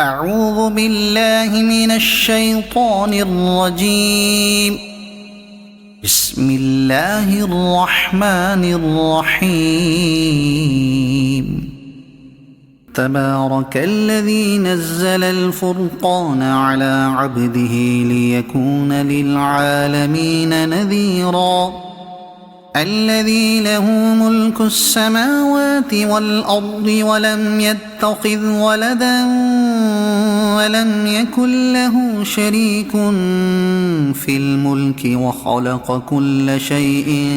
أعوذ بالله من الشيطان الرجيم. بسم الله الرحمن الرحيم. تبارك الذي نزل الفرقان على عبده ليكون للعالمين نذيرا. الذي له ملك السماوات والأرض ولم يتخذ ولدا ولم يكن له شريك في الملك وخلق كل شيء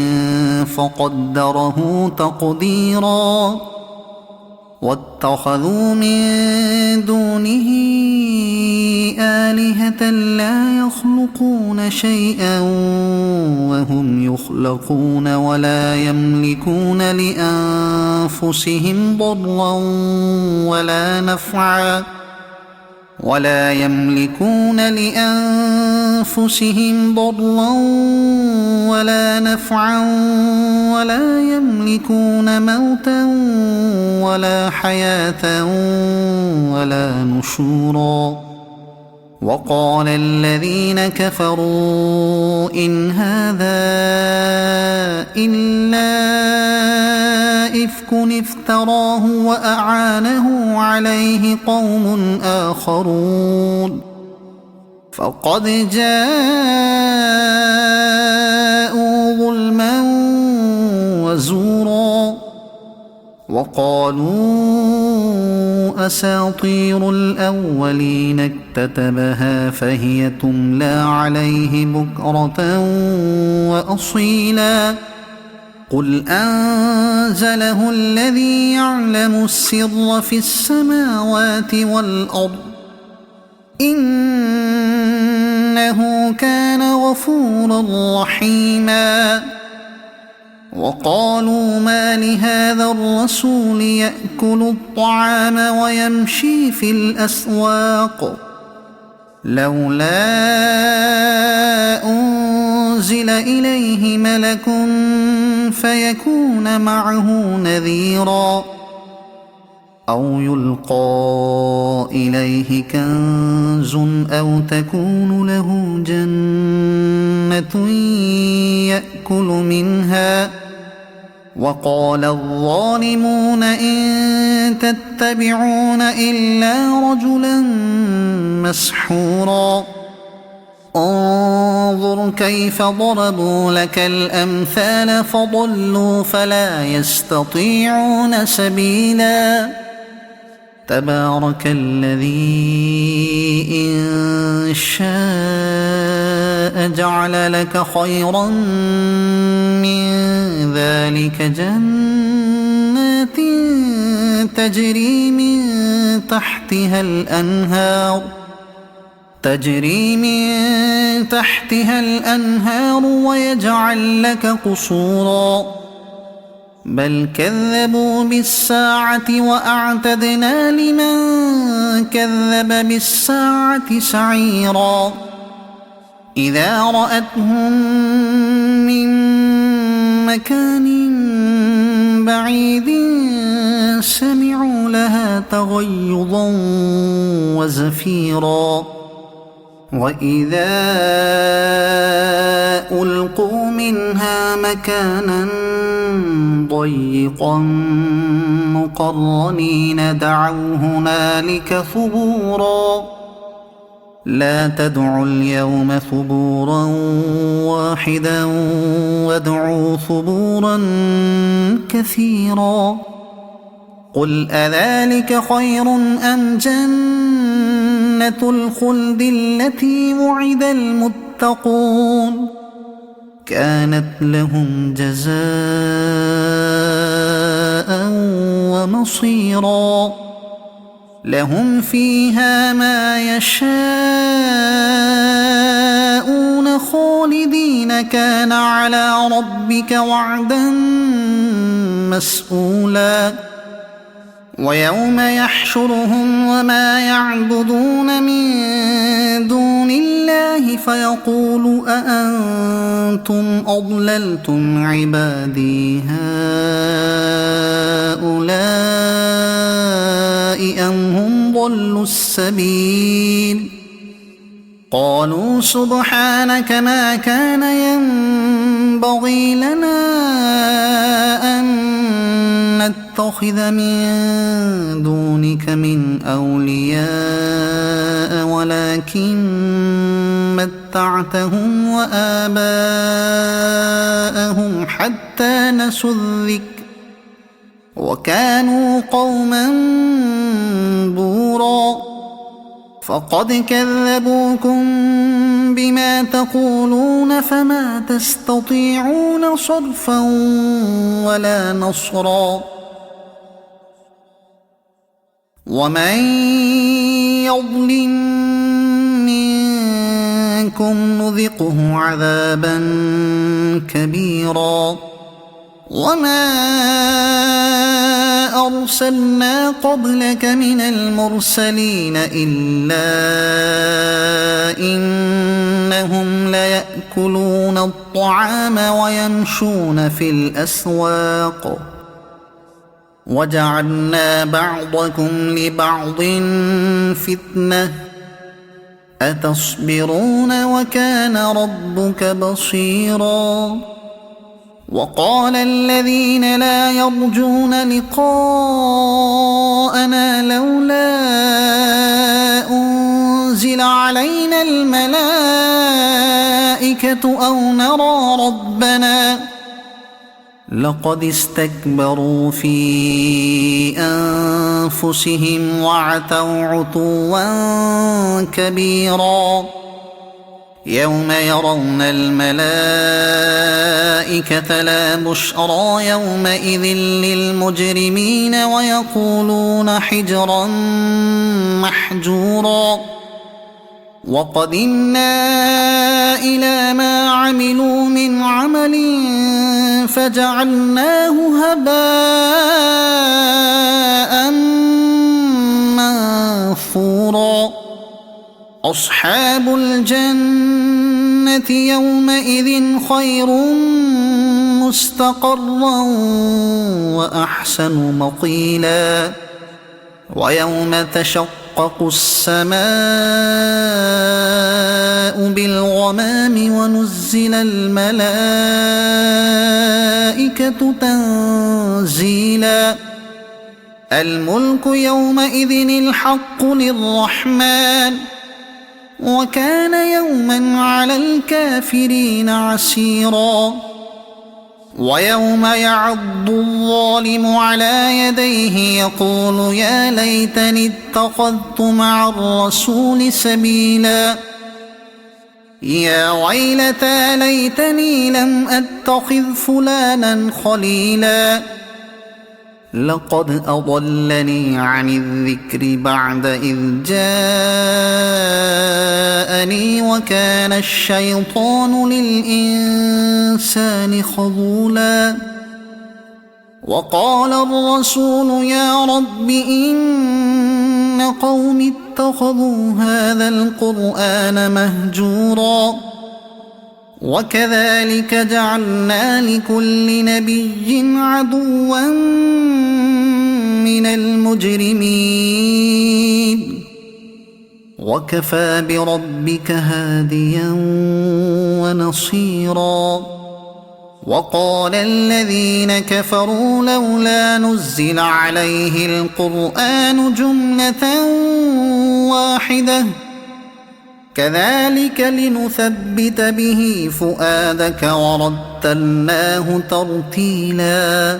فقدره تقديرا. واتخذوا من دونه آلهة لا يخلقون شيئا وهم يخلقون ولا يملكون لأنفسهم ضرا ولا نفعا ولا يملكون موتا ولا حياة ولا نشورا. وقال الذين كفروا إن هذا إلا إفك افتراه وأعانه عليه قوم آخرون فقد جاءوا ظلما وزورا. وقالوا أساطير الأولين اكتتبها فهي تملى عليه بكرة وأصيلا. قل أنزله الذي يعلم السر في السماوات والأرض إنه كان غفورا رحيما. وقالوا ما لهذا الرسول يأكل الطعام ويمشي في الأسواق لولا أنزل إليه ملك فيكون معه نذيرا أو يلقى إليه كنز أو تكون له جنة يأكل منها. وقال الظالمون إن تتبعون إلا رجلا مسحورا. انظر كيف ضربوا لك الأمثال فضلوا فلا يستطيعون سبيلا. تبارك الذي إن شاء جعل لك خيرا من ذلك جنات تجري من تحتها الأنهار ويجعل لك قصورا. بل كذبوا بالساعة وأعتدنا لمن كذب بالساعة سعيرا. إذا رأتهم من مكان بعيد سمعوا لها تغيظا وزفيرا. وإذا ألقوا منها مكانا ضيقا مقرنين دعوا هنالك ثبورا. لا تدعوا اليوم ثبورا واحدا وادعوا ثبورا كثيرا. قل أذلك خير أم جنة الخلد التي وعد المتقون كانت لهم جزاء ومصيرا. لهم فيها ما يشاءون خالدين كان على ربك وعدا مسئولا. ويوم يحشرهم وما يعبدون من دون الله فيقول أأنتم أضللتم عبادي هؤلاء أم هم ضلوا السبيل قالوا سبحانك ما كان ينبغي لنا أن نتخذ من دونك من أولياء ولكن متعتهم وآباءهم حتى نسوا الذكر وكانوا قوما بورا فقد كذبوكم بما تقولون فما تستطيعون صرفا ولا نصرا ومن يظلم منكم نذقه عذابا كبيرا وما أرسلنا قبلك من المرسلين إلا إنهم ليأكلون الطعام ويمشون في الأسواق وجعلنا بعضكم لبعض فتنة أتصبرون وكان ربك بصيرا وقال الذين لا يرجون لقاءنا لولا أنزل علينا الملائكة أو نرى ربنا لقد استكبروا في أنفسهم وعتوا عتوا كبيرا يوم يرون الملائكة لا بشرى يومئذ للمجرمين ويقولون حجرا محجورا وقدمنا إلى ما عملوا من عمل فجعلناه هباء منثورا أصحاب الجنة يومئذ خير مستقرا وأحسن مقيلا ويوم تشقق السماء بالغمام ونزل الملائكة تنزيلا الملك يومئذ الحق للرحمن وكان يوما على الكافرين عسيرا ويوم يعض الظالم على يديه يقول يا ليتني اتخذت مع الرسول سبيلا يا ويلتى ليتني لم أتخذ فلانا خليلا لقد أضلني عن الذكر بعد إذ جاءني وكان الشيطان للإنسان خذولا وقال الرسول يا رب إن قوم اتخذوا هذا القرآن مهجورا وكذلك جعلنا لكل نبي عدوا من المجرمين وكفى بربك هاديا ونصيرا وقال الذين كفروا لولا نزل عليه القرآن جملة واحدة كذلك لنثبت به فؤادك ورتلناه ترتيلا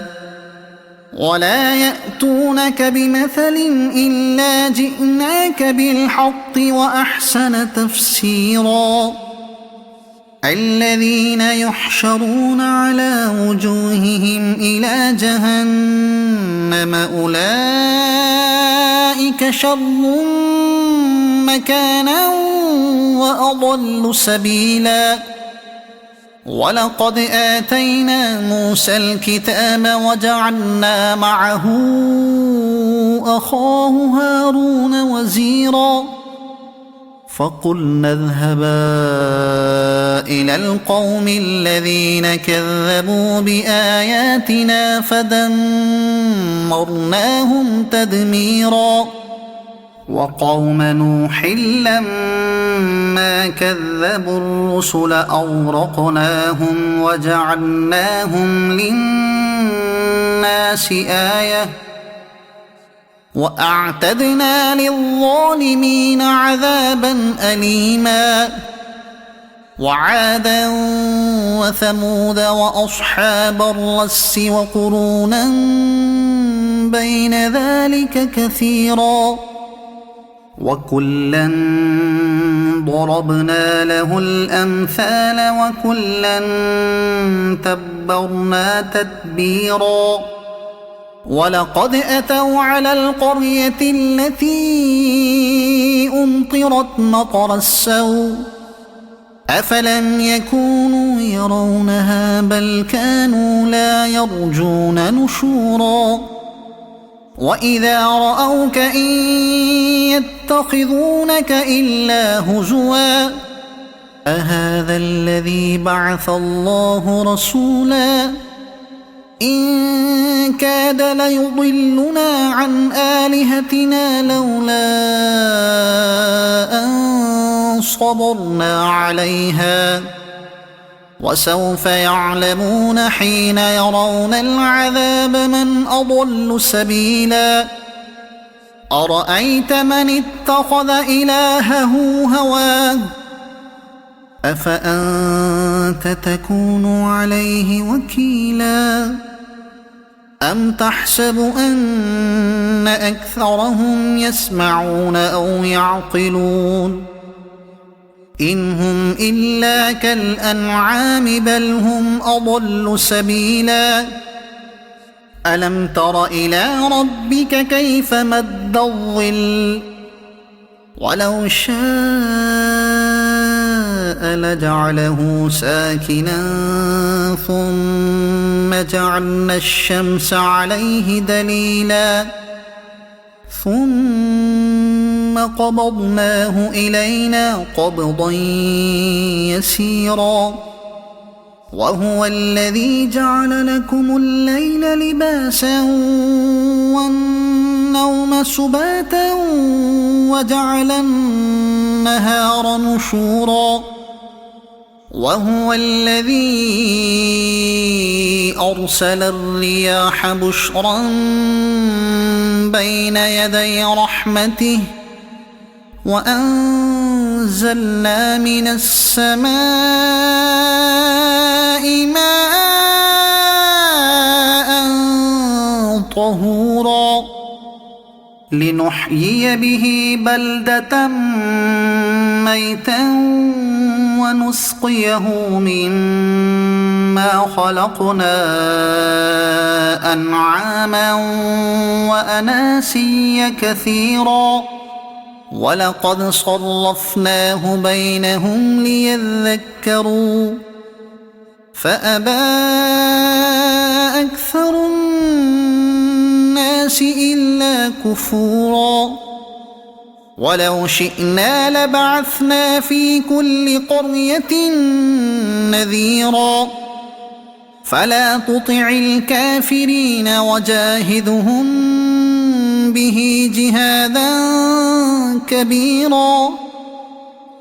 ولا يأتونك بمثل إلا جئناك بالحق وأحسن تفسيرا الذين يحشرون على وجوههم إلى جهنم أولئك شر مكانا وأضل سبيلا ولقد آتينا موسى الكتاب وجعلنا معه أخاه هارون وزيرا فقلنا اذهبا إلى القوم الذين كذبوا بآياتنا فدمرناهم تدميرا وقوم نوح لما كذبوا الرسل أغرقناهم وجعلناهم للناس آية وأعتدنا للظالمين عذابا أليما وعادا وثمود وأصحاب الرس وقرونا بين ذلك كثيرا وكلا ضربنا له الأمثال وكلا تبرنا تتبيرا ولقد أتوا على القرية التي أمطرت مطر السوء أفلم يكونوا يرونها بل كانوا لا يرجون نشورا وإذا رأوك إن يتخذونك إلا هزوا أهذا الذي بعث الله رسولا إن كاد ليضلنا عن آلهتنا لولا أن صبرنا عليها وسوف يعلمون حين يرون العذاب من أضل سبيلا أرأيت من اتخذ إلهه هواه أفأنت تكون عليه وكيلا أم تحسب أن أكثرهم يسمعون أو يعقلون إن هم إلا كالأنعام بل هم أضل سبيلا ألم تر إلى ربك كيف مد الظل ولو شاء لجعله ساكنا ثم جعلنا الشمس عليه دليلا ثم قبضناه إلينا قبضا يسيرا وهو الذي جعل لكم الليل لباسا والنوم سباتا وجعل النهار نشورا وهو الذي أرسل الرياح بشرا بين يدي رحمته وأنزلنا من السماء ماء طهورا لنحيي به بلدة ميتا ونسقيه مما خلقنا أنعاما وأناسيا كثيرا ولقد صرفناه بينهم ليذكروا فأبى أكثر الناس إلا كفورا ولو شئنا لبعثنا في كل قرية نذيرا فلا تطع الكافرين وجاهدهم به جهادا كبيرا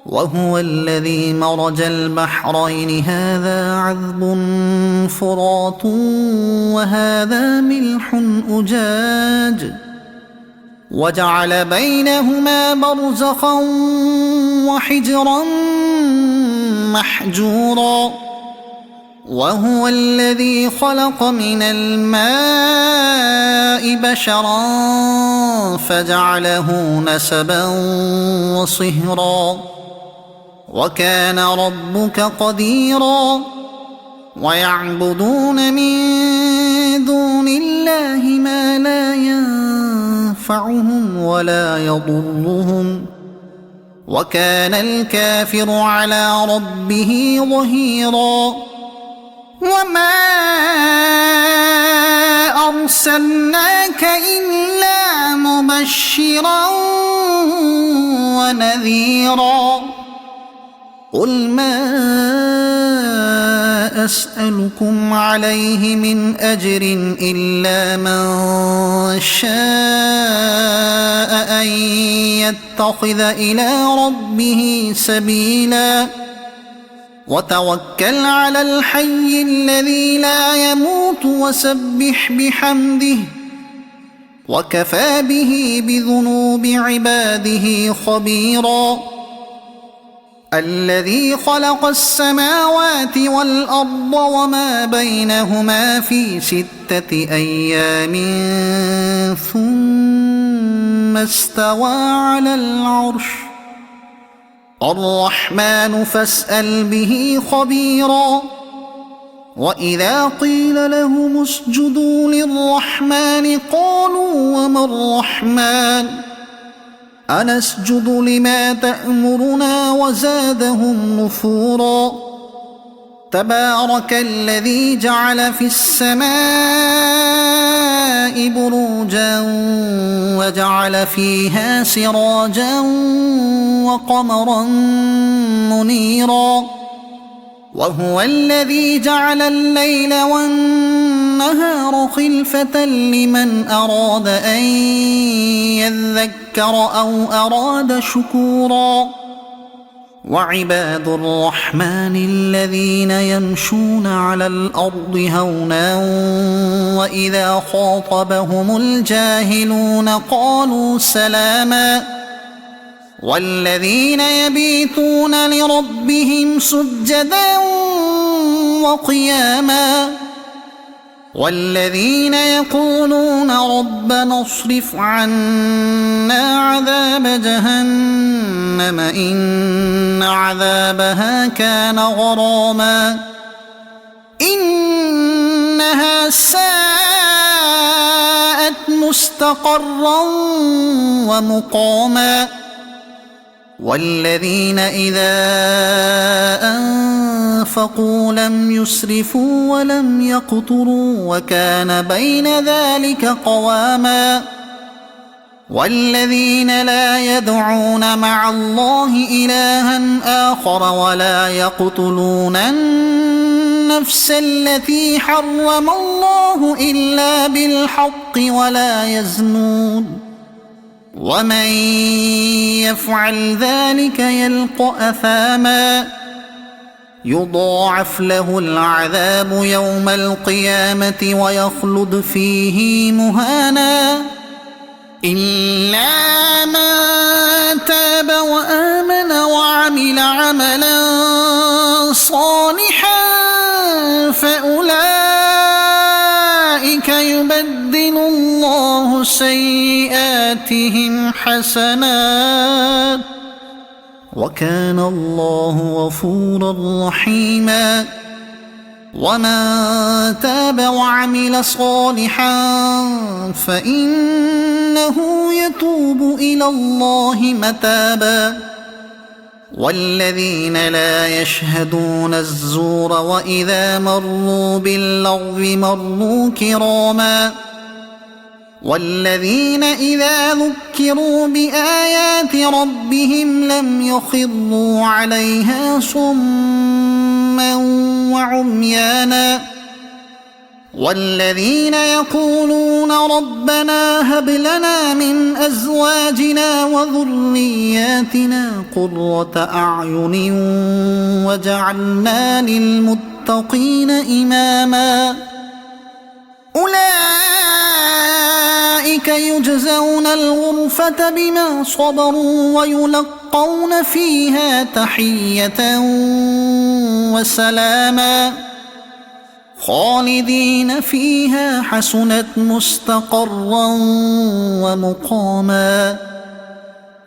وهو الذي مرج البحرين هذا عذب فرات وهذا ملح أجاج وجعل بينهما برزخا وحجرا محجورا وهو الذي خلق من الماء بشرا فجعله نسبا وصهرا وكان ربك قديرا ويعبدون من دون الله ما لا ينفعهم ولا يضرهم وكان الكافر على ربه ظهيرا وما أرسلناك إلا مبشرا ونذيرا قل ما أسألكم عليه من أجر إلا من شاء أن يتخذ إلى ربه سبيلا وتوكل على الحي الذي لا يموت وسبح بحمده وكفى به بذنوب عباده خبيرا الذي خلق السماوات والأرض وما بينهما في 6 أيام ثم استوى على العرش الرحمن فاسأل به خبيرا وإذا قيل لهم اسجدوا للرحمن قالوا وما الرحمن أنسجد لما تأمرنا وزادهم نفورا تبارك الذي جعل في السماء بروجا وجعل فيها سراجا وقمرا منيرا وهو الذي جعل الليل والنهار خلفة لمن أراد أن يذكر أو أراد شكورا وعباد الرحمن الذين يمشون على الأرض هونا وإذا خاطبهم الجاهلون قالوا سلاما والذين يبيتون لربهم سجدا وقياما والذين يقولون ربنا اصرف عنا عذاب جهنم إن عذابها كان غراما إنها ساءت مستقرا ومقاما والذين إذا أنفقوا لم يسرفوا ولم يقتروا وكان بين ذلك قواما والذين لا يدعون مع الله إلها آخر ولا يقتلون النفس التي حرم الله إلا بالحق ولا يزنون ومن يفعل ذلك يلق أثاما يضاعف له العذاب يوم القيامة ويخلد فيه مهانا إلا من تاب وآمن وعمل عملا صالحا فأولئك يبدل الله سيئاتهم حسنات وكان الله غفورا رحيما ومن تاب وعمل صالحا فإنه يتوب إلى الله متابا والذين لا يشهدون الزور وإذا مروا باللغو مروا كراما والذين إذا ذكروا بآيات ربهم لم يخروا عليها صما وعميانا والذين يقولون ربنا هب لنا من أزواجنا وذرياتنا قرة أعين وجعلنا للمتقين إماما أولئك يجزون الغرفة بما صبروا ويلقون فيها تحية وسلاما خالدين فيها حسنت مستقرا ومقاما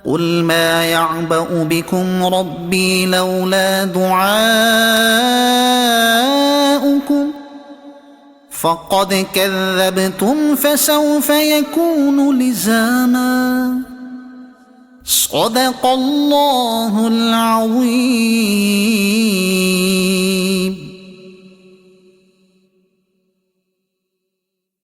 قل ما يعبأ بكم ربي لولا دعاؤكم فقد كذبتم فسوف يكون لزاما صدق الله العظيم.